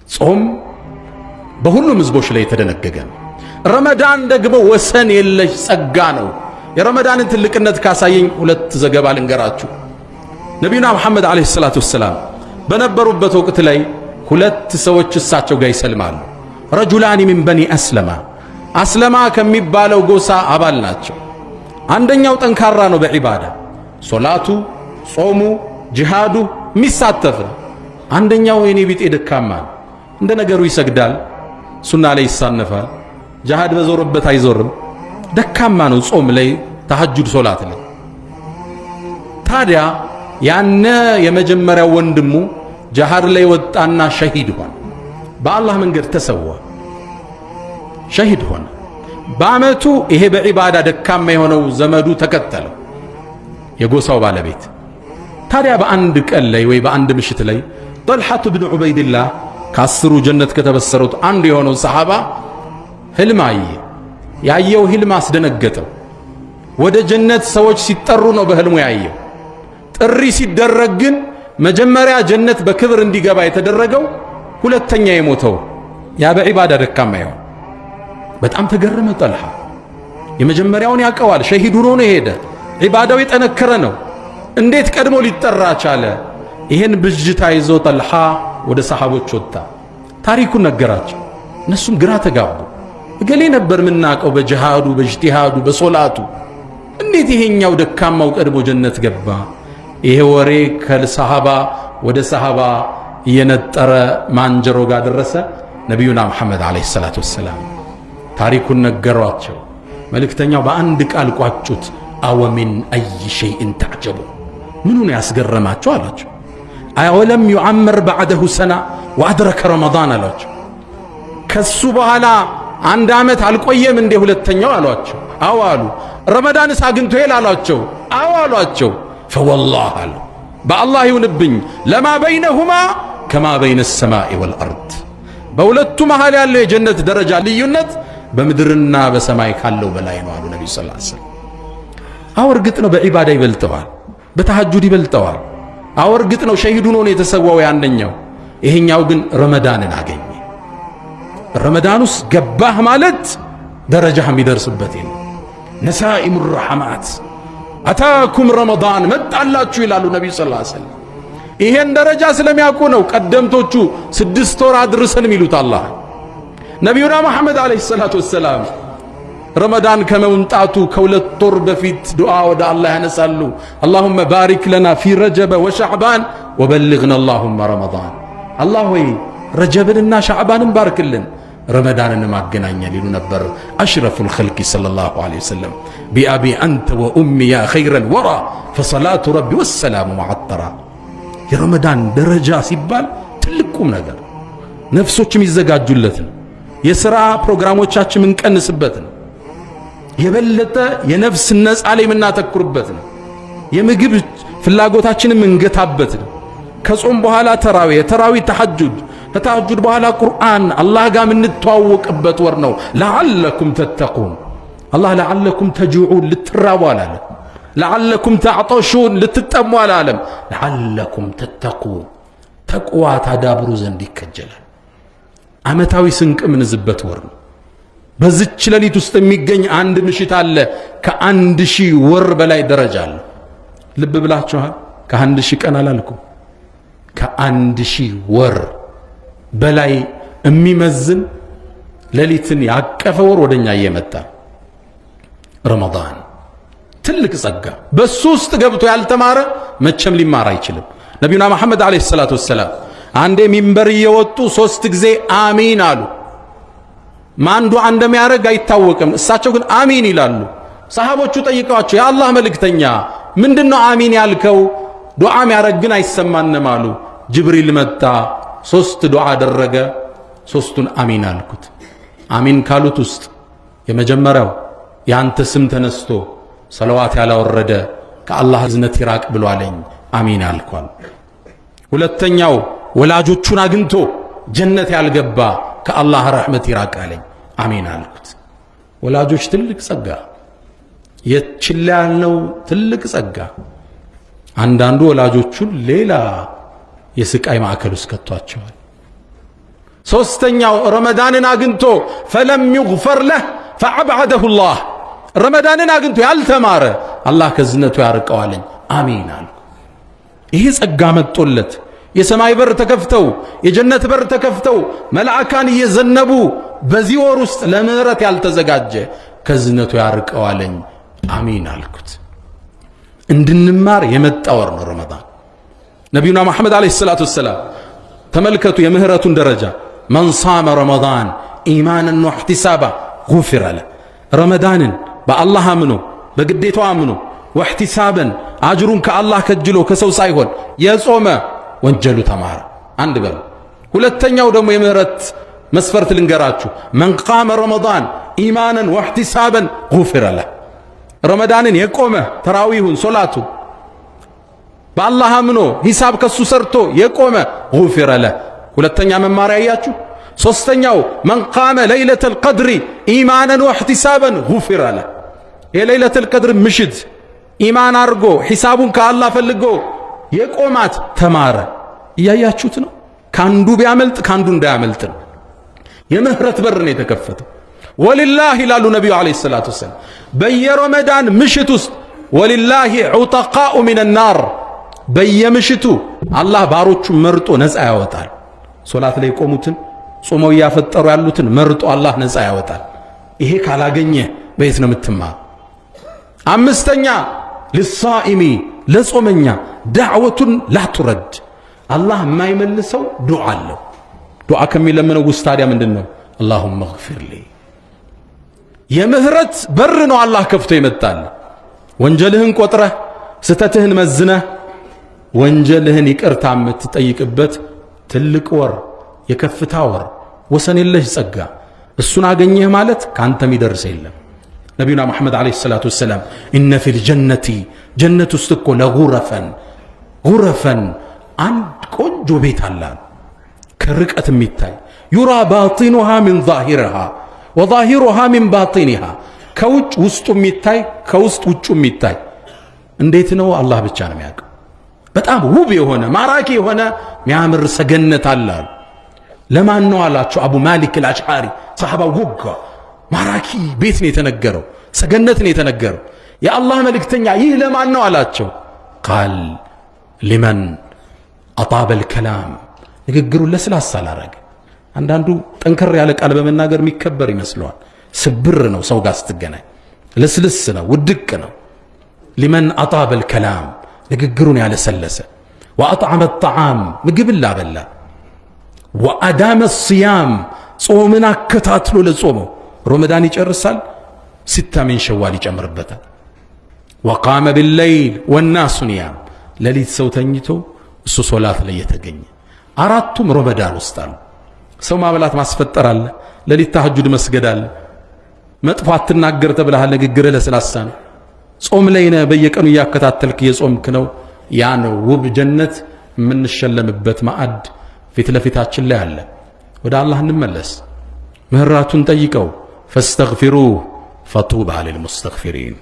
ጾም በሁሉም ህዝቦች ላይ የተደነገገ ነው። ረመዳን ደግሞ ወሰን የለሽ ጸጋ ነው። የረመዳንን ትልቅነት ካሳየኝ ሁለት ዘገባ ልንገራችሁ። ነቢዩና መሐመድ አለይሂ ሰላቱ ወሰላም በነበሩበት ወቅት ላይ ሁለት ሰዎች እሳቸው ጋር ይሰልማሉ። ረጁላኒ ሚን በኒ አስለማ ከሚባለው ጎሳ አባል ናቸው። አንደኛው ጠንካራ ነው በዒባዳ ሶላቱ፣ ጾሙ፣ ጂሃዱ የሚሳተፍ ነው። አንደኛው የኔ ቢጤ ደካማ ነው። እንደ ነገሩ ይሰግዳል፣ ሱና ላይ ይሳነፋል፣ ጂሃድ በዞረበት አይዞርም፣ ደካማ ነው ጾም ላይ፣ ተሐጁድ ሶላት ላይ። ታዲያ ያነ የመጀመሪያው ወንድሙ ጂሃድ ላይ ወጣና ሸሂድ ሆነ። በአላህ መንገድ ተሰዋ፣ ሸሂድ ሆነ። በአመቱ ይሄ በዒባዳ ደካማ የሆነው ዘመዱ ተከተለው፣ የጎሳው ባለቤት። ታዲያ በአንድ ቀን ላይ ወይ በአንድ ምሽት ላይ ጠልሐቱ ብን ዑበይድላህ ከአስሩ ጀነት ከተበሰሩት አንዱ የሆነው ሰሓባ ህልም አየ። ያየው ህልም አስደነገጠው። ወደ ጀነት ሰዎች ሲጠሩ ነው በህልሙ ያየው። ጥሪ ሲደረግ ግን መጀመሪያ ጀነት በክብር እንዲገባ የተደረገው ሁለተኛ የሞተው ያ በዒባዳ ደካማ ይሆን። በጣም ተገረመ ጠልሐ። የመጀመሪያውን ያቀዋል፣ ሸሂድ ሆኖ ነው የሄደ፣ ዒባዳው የጠነከረ ነው። እንዴት ቀድሞ ሊጠራ ቻለ? ይሄን ብጅታ ይዞ ጠልሐ ወደ ሰሓቦች ወጣ፣ ታሪኩን ነገራቸው። እነሱም ግራ ተጋቡ። እገሌ ነበር ምናቀው በጂሃዱ፣ በእጅቲሃዱ፣ በሶላቱ፣ እንዴት ይሄኛው ደካማው ቀድሞ ጀነት ገባ? ይሄ ወሬ ከሰሃባ ወደ ሰሃባ እየነጠረ ማንጀሮ ጋር ደረሰ። ነቢዩና መሐመድ አለይሂ ሰላቱ ወሰላም ታሪኩን ነገሯቸው። መልእክተኛው በአንድ ቃል ቋጩት። አወሚን አይ ሸይእን ተዕጀቡ፣ ምኑን ያስገረማቸው አላቸው። አወለም ዩዓመር በዕደሁ ሰና ወአድረከ ረመዳን አሏቸው። ከሱ በኋላ አንድ ዓመት አልቆየም እንዴ ሁለተኛው አሏቸው። አዎ አሉ። ረመዳንስ አግኝቶ ይል አሏቸው። አዎ አሏቸው። ፈወላህ አሉ፣ በአላህ ይሁንብኝ፣ ለማ በይነሁማ ከማ በይነ ሰማኢ ወልአርድ፣ በሁለቱ መሃል ያለው የጀነት ደረጃ ልዩነት በምድርና በሰማይ ካለው በላይ ነው አሉ ነቢዩ ሰለላሁ ዐለይሂ ወሰለም። አዎ እርግጥ ነው በዒባዳ ይበልጠዋል፣ በተሐጁድ ይበልጠዋል። አዎ እርግጥ ነው ሸሂድ ሆኖ ነው የተሰዋው ያንኛው። ይሄኛው ግን ረመዳንን አገኘ። ረመዳን ውስጥ ገባህ ማለት ደረጃህ የሚደርስበት ነው። ነሳኢሙ ረሐማት አታኩም ረመዳን መጣላችሁ ይላሉ ነቢዩ ሰለላሁ ዐለይሂ ወሰለም። ይሄን ደረጃ ስለሚያውቁ ነው ቀደምቶቹ 6 ወር አድርሰን የሚሉት አላህ። ነቢዩና መሐመድ አለይሂ ሰላቱ ወሰላም ረመዳን ከመምጣቱ ከ2 ወር በፊት ዱዓ ወደ አላህ ያነሳሉ። አላሁመ ባሪክ ለና ፊ ረጀበ ወሸዕባን ወበልግና አላሁመ ረመዳን። አላህ ሆይ ረጀብንና ሸዕባንን ባርክልን፣ ረመዳንን ማገናኘን ይሉ ነበር አሽረፉል ኸልቂ ሰለላሁ ዐለይሂ ወሰለም። ቢአቢ አንተ ወኡሚ ያ ኸይረል ወራ ፈሰላቱ ረቢ ወሰላሙ መዐጠራ። የረመዳን ደረጃ ሲባል ትልቅ ቁም ነገር፣ ነፍሶችም ይዘጋጁለት ነው። የሥራ ፕሮግራሞቻችን ምንቀንስበት ነው። የበለጠ የነፍስ ነፃ ላይ የምናተኩርበት ነው። የምግብ ፍላጎታችንን ምንገታበት ነው። ከጾም በኋላ ተራዊ ተሐጁድ፣ ከተሐጁድ በኋላ ቁርአን አላህ ጋር የምንተዋወቅበት ወር ነው። ለዓለኩም ተተቁን፣ አላህ ለዓለኩም ተጅዑን ልትራቡ አላለም። ለዓለኩም ተዕጠሹን ልትጠሙ አላለም። ለዓለኩም ተተቁን ተቅዋ ታዳብሩ ዘንድ ይከጀላል። ዓመታዊ ስንቅ ምንዝበት ወር ነው። በዚች ሌሊት ውስጥ የሚገኝ አንድ ምሽት አለ ከ1000 ወር በላይ ደረጃ አለ። ልብ ብላችኋል? ከ1000 ቀን አላልኩም፣ ከ1000 ወር በላይ የሚመዝን ሌሊትን ያቀፈ ወር ወደኛ እየመጣ ረመዳን ትልቅ ጸጋ። በሱ ውስጥ ገብቶ ያልተማረ መቼም ሊማር አይችልም። ነቢዩና መሐመድ አለይሂ ሰላቱ ወሰላም አንዴ ሚንበር እየወጡ 3 ጊዜ አሚን አሉ። ማን ዱዓ እንደሚያደርግ አይታወቅም። እሳቸው ግን አሚን ይላሉ። ሰሃቦቹ ጠይቀዋቸው የአላህ መልእክተኛ ምንድነው አሚን ያልከው? ዱዓ የሚያደርግ ግን አይሰማንም አሉ። ጅብሪል መጣ፣ 3 ዱዓ አደረገ፣ 3ቱን አሚን አልኩት። አሚን ካሉት ውስጥ የመጀመሪያው ያንተ ስም ተነስቶ ሰለዋት ያላወረደ ከአላህ እዝነት ይራቅ ብሎ አለኝ፣ አሚን አልኳል። ሁለተኛው ወላጆቹን አግኝቶ ጀነት ያልገባ ከአላህ ረሕመት ይራቅ አለኝ፣ አሚን አልኩት። ወላጆች ትልቅ ጸጋ፣ የችላ ያልነው ትልቅ ጸጋ። አንዳንዱ ወላጆቹን ሌላ የስቃይ ማዕከል ውስጥ ከቷቸዋል። ሶስተኛው ረመዳንን አግኝቶ ፈለም ይግፈር ለህ ፈአብዐደሁ ላህ ረመዳንን አግኝቶ ያልተማረ አላህ ከዝነቱ ያርቀዋለኝ። አሚን አልኩ። ይሄ ጸጋ መጥቶለት የሰማይ በር ተከፍተው የጀነት በር ተከፍተው መላእካን እየዘነቡ በዚህ ወር ውስጥ ለምህረት ያልተዘጋጀ ከዝነቱ ያርቀዋለኝ። አሚን አልኩት። እንድንማር የመጣ ወር ነው ረመዳን። ነቢዩና መሐመድ ዓለይሂ ሰላቱ ወሰላም ተመልከቱ የምህረቱን ደረጃ። መን ሳመ ረመዳን ኢማናን ወህቲሳባ ጉፊረ ለህ ረመዳንን በአላህ አምኖ በግዴታው አምኖ ወህቲሳበን አጅሩን ከአላህ ከጅሎ ከሰው ሳይሆን የጾመ ወንጀሉ ተማረ። አንድ በል። ሁለተኛው ደግሞ የምህረት መስፈርት ልንገራችሁ። መን ቃመ ረመዳን ኢማናን ወህቲሳበን ጉፊረ ለህ ረመዳንን የቆመ ተራዊሁን ሶላቱን በአላህ አምኖ ሂሳብ ከሱ ሰርቶ የቆመ ጉፊረ ለህ። ሁለተኛ መማሪያ ያያችሁ። ሶስተኛው መን ቃመ ለይለተል ቀድሪ ኢማናን ወህቲሳበን ጉፊረ ለህ የለይለተል ቀድር ምሽት ኢማን አርጎ ሂሳቡን ከአላህ ፈልጎ የቆማት ተማረ። እያያችሁት ነው። ካንዱ ቢያመልጥ ካንዱ እንዳያመልጥ ነው። የምህረት በር ነው የተከፈተው። ወሊላህ ይላሉ ነቢዩ ዓለይሂ ሰላቱ ወሰላም በየረመዳን ምሽት ውስጥ ወሊላሂ ዑተቃኡ ሚነ ናር በየምሽቱ አላህ ባሮቹን መርጦ ነፃ ያወጣል። ሶላት ላይ የቆሙትን ጾመው እያፈጠሩ ያሉትን መርጦ አላህ ነፃ ያወጣል። ይሄ ካላገኘ በየት ነው የምትማር? አምስተኛ ልሳኢሚ ለጾመኛ ዳዕወቱን ላቱረድ አላህ የማይመልሰው ዱዓ አለው። ዱዓ ከሚለምነው ውስጥ ታዲያ ምንድን ነው? አላሁመ ግፊር ሊ የምህረት በር ነው አላህ ከፍቶ ይመጣል። ወንጀልህን ቆጥረህ ስተትህን መዝነህ ወንጀልህን ይቅርታ የምትጠይቅበት ትልቅ ወር፣ የከፍታ ወር፣ ወሰን የለሽ ጸጋ። እሱን አገኘህ ማለት ካንተ የሚደርስ የለም። ነቢዩና መሐመድ ዓለይሂ ሰላቱ ወሰላም ኢነ ፊል ጀነቲ ጀነት ውስጥ እኮ ለጉረፈን አንድ ቆንጆ ቤት አለ ከርቀት የሚታይ ዩራ ባጢኑሃ ሚን ዛሂሪሃ ወዛሂሩሃ ሚን ባጢኒሃ ከውጭ ውስጡ የሚታይ ከውስጥ ውጩ የሚታይ። እንዴት ነው? አላህ ብቻ ነው የሚያውቀው። በጣም ውብ የሆነ ማራኪ የሆነ የሚያምር ሰገነት አለ። ለማን ነው አላቸው አቡ ማሊክ አልአሽዓሪ ሰሃባው ወጋ ማራኪ ቤት ነው የተነገረው፣ ሰገነት ነው የተነገረው። የአላህ መልእክተኛ ይህ ለማን ነው አላቸው። ቃል ሊመን አጣበል ከላም ንግግሩን ለስላሳ ላረገ። አንዳንዱ ጠንከር ያለ ቃል በመናገር የሚከበር ይመስለዋል። ስብር ነው ሰው ጋር ስትገናኝ፣ ልስልስ ነው፣ ውድቅ ነው። ሊመን አጣበል ከላም ንግግሩን ያለሰለሰ፣ ወአጥዓመ ጣዓም ምግብን ላበላ፣ ወአዳመ ሲያም ጾምን አከታትሎ ለጾመው ረመዳን ይጨርሳል፣ ሲታ ሚን ሸዋል ይጨምርበታል። ወቃመ ቢለይል ወናሱ ኒያም ሌሊት ሰው ተኝቶ እሱ ሶላት ላይ የተገኘ። አራቱም ረመዳን ውስጥ አሉ። ሰው ማብላት ማስፈጠር አለ፣ ሌሊት ተሐጁድ መስገድ አለ። መጥፎ አትናገር ተብለሃል፣ ንግግርህ ለስላሳ ነው። ጾም ላይ ነህ፣ በየቀኑ እያከታተልክ የጾምክ ነው። ያ ነው ውብ ጀነት የምንሸለምበት ማዕድ ፊት ለፊታችን ላይ አለ። ወደ አላህ እንመለስ፣ ምህራቱን ጠይቀው። ፈስተግፊሩህ ፈጡባ ሊልሙስተግፊሪን